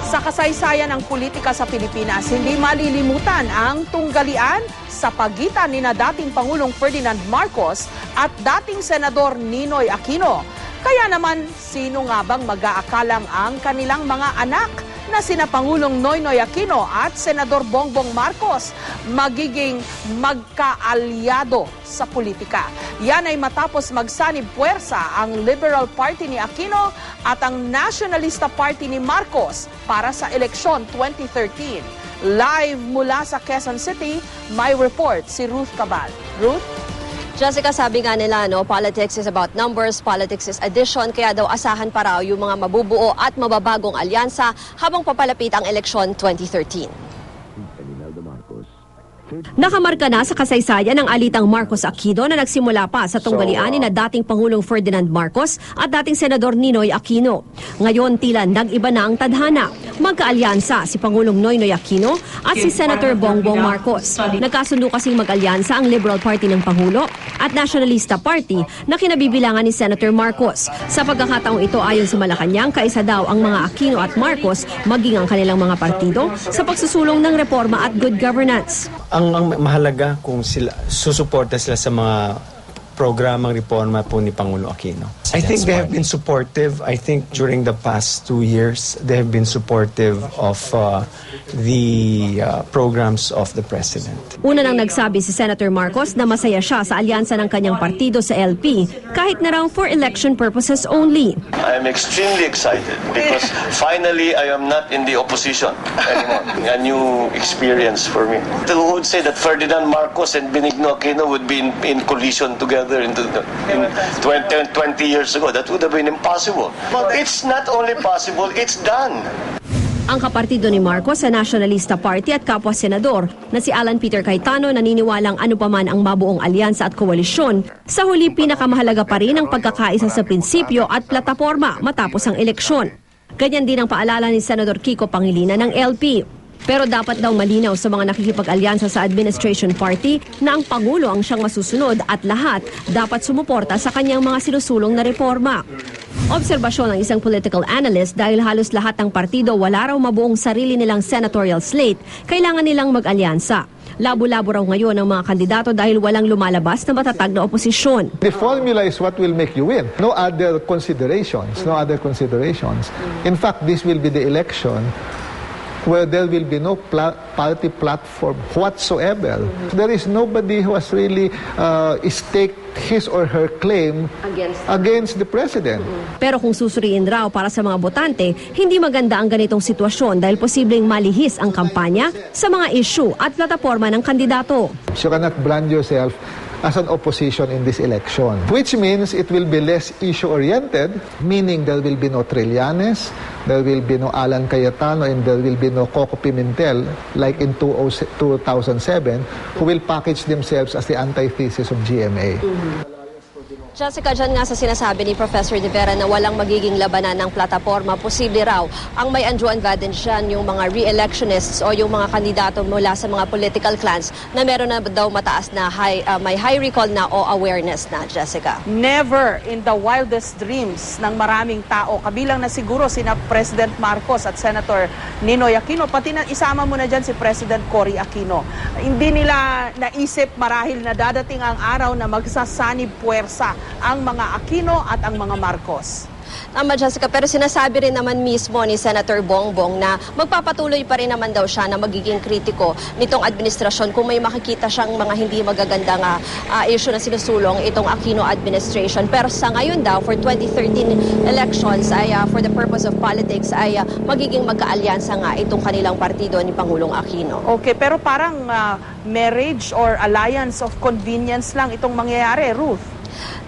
Sa kasaysayan ng politika sa Pilipinas, hindi malilimutan ang tunggalian sa pagitan ni dating Pangulong Ferdinand Marcos at dating Senador Ninoy Aquino. Kaya naman, sino nga bang mag-aakalang ang kanilang mga anak na sina Pangulong Noynoy Aquino at Senador Bongbong Marcos magiging magkaalyado sa politika? Yan ay matapos magsanib puwersa ang Liberal Party ni Aquino at ang Nationalista Party ni Marcos para sa eleksyon 2013. Live mula sa Quezon City, may report si Ruth Cabal. Ruth? Jessica, sabi nga nila, politics is about numbers, politics is addition, kaya daw asahan pa raw yung mga mabubuo at mababagong alyansa habang papalapit ang eleksyon 2013. Nakamarka na sa kasaysayan ang alitang Marcos Aquino na nagsimula pa sa tunggalian ni dating Pangulong Ferdinand Marcos at dating Senador Ninoy Aquino. Ngayon tila nag-iba na ang tadhana. Magkaalyansa si Pangulong Noynoy Aquino at si Senator Bongbong Marcos. Nagkasundo kasing mag-alyansa ang Liberal Party ng Pangulo at Nationalista Party na kinabibilangan ni Senator Marcos. Sa pagkakataong ito, ayon sa Malacanang, kaisa daw ang mga Aquino at Marcos maging ang kanilang mga partido sa pagsusulong ng reforma at good governance. Ang mahalaga kung sila susuporta sila sa mga programang reforma po ni Pangulo Aquino. I think they have been supportive. I think during the past 2 years, they have been supportive of the programs of the President. Una nang nagsabi si Senator Marcos na masaya siya sa alyansa ng kanyang partido sa LP, kahit na raw for election purposes only. I am extremely excited because finally I am not in the opposition anymore. A new experience for me. Who would say that Ferdinand Marcos and Benigno Aquino would be in collision together in 20 years ago? That would have been impossible. But it's not only possible, it's done. Ang kapartido ni Marcos sa Nationalista Party at kapwa senador na si Alan Peter Cayetano naniniwalang ano pa man ang mabuong alyansa at koalisyon, sa huli pinakamahalaga pa rin ang pagkakaisa sa prinsipyo at plataporma matapos ang eleksyon. Ganyan din ang paalala ni Senador Kiko Pangilinan ng LP. Pero dapat daw malinaw sa mga nakikipag-alyansa sa administration party na ang Pangulo ang siyang masusunod at lahat dapat sumuporta sa kanyang mga sinusulong na reforma. Obserbasyon ng isang political analyst, dahil halos lahat ng partido wala raw mabuong sarili nilang senatorial slate, kailangan nilang mag-alyansa. Labo-labo raw ngayon ang mga kandidato dahil walang lumalabas na matatag na oposisyon. The formula is what will make you win. No other considerations. No other considerations. In fact, this will be the election where there will be no party platform whatsoever. There is nobody who has really staked his or her claim against the President. Pero kung susuriin raw para sa mga botante, hindi maganda ang ganitong sitwasyon dahil posibleng malihis ang kampanya sa mga issue at plataforma ng kandidato. You cannot brand yourself as an opposition in this election, which means it will be less issue-oriented, meaning there will be no Trillanes, there will be no Alan Cayetano, and there will be no Coco Pimentel, like in 2007, who will package themselves as the antithesis of GMA. Jessica, dyan nga sa sinasabi ni Professor De Vera na walang magiging labanan ng plataforma, posible raw ang may undue advantage dyan yung mga re-electionists o yung mga kandidato mula sa mga political clans na meron na daw mataas na may high recall na o awareness na, Jessica. Never in the wildest dreams ng maraming tao, kabilang na siguro sina President Marcos at Senator Ninoy Aquino, pati na isama mo na dyan si President Cory Aquino. Hindi nila naisip marahil na dadating ang araw na magsasanib puwersa ang mga Aquino at ang mga Marcos. Tama, Jessica, pero sinasabi rin naman mismo ni Senator Bongbong na magpapatuloy pa rin naman daw siya na magiging kritiko nitong administrasyon kung may makikita siyang mga hindi magagandang issue na sinusulong itong Aquino administration. Pero sa ngayon daw, for 2013 elections, ay for the purpose of politics, ay magiging magkaalyansa nga itong kanilang partido ni Pangulong Aquino. Okay, pero parang marriage or alliance of convenience lang itong mangyayari, Ruth.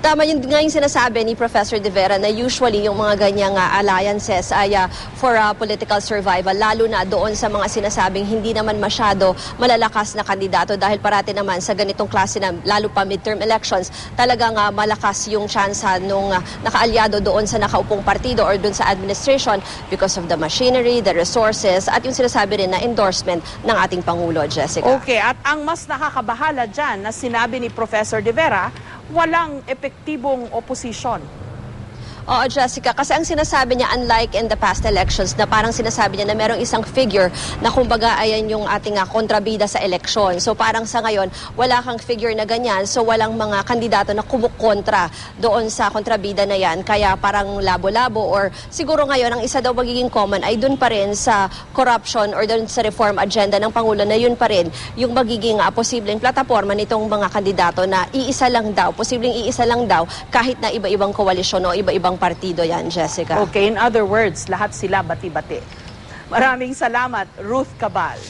Tama, yun nga yung sinasabi ni Professor De Vera na usually yung mga ganyang alliances ay for political survival, lalo na doon sa mga sinasabing hindi naman masyado malalakas na kandidato dahil parati naman sa ganitong klase na lalo pa midterm elections, talagang malakas yung tsansa nung nakaalyado doon sa nakaupong partido or doon sa administration because of the machinery, the resources at yung sinasabi rin na endorsement ng ating Pangulo, Jessica. Okay, at ang mas nakakabahala dyan na sinabi ni Professor De Vera, walang epektibong oposisyon. Oo, Jessica, kasi ang sinasabi niya, unlike in the past elections, na parang sinasabi niya na merong isang figure na kumbaga ayan yung ating kontrabida sa eleksyon. So parang sa ngayon, wala kang figure na ganyan, so walang mga kandidato na kumukontra doon sa kontrabida na yan. Kaya parang labo-labo, or siguro ngayon, ang isa daw magiging common ay dun pa rin sa corruption or dun sa reform agenda ng Pangulo, na yun pa rin yung magiging posibleng plataforma nitong mga kandidato na iisa lang daw, posibleng iisa lang daw, kahit na iba-ibang koalisyon o iba-ibang partido yan, Jessica. Okay, in other words, lahat sila bati-bati. Maraming salamat, Ruth Cabal.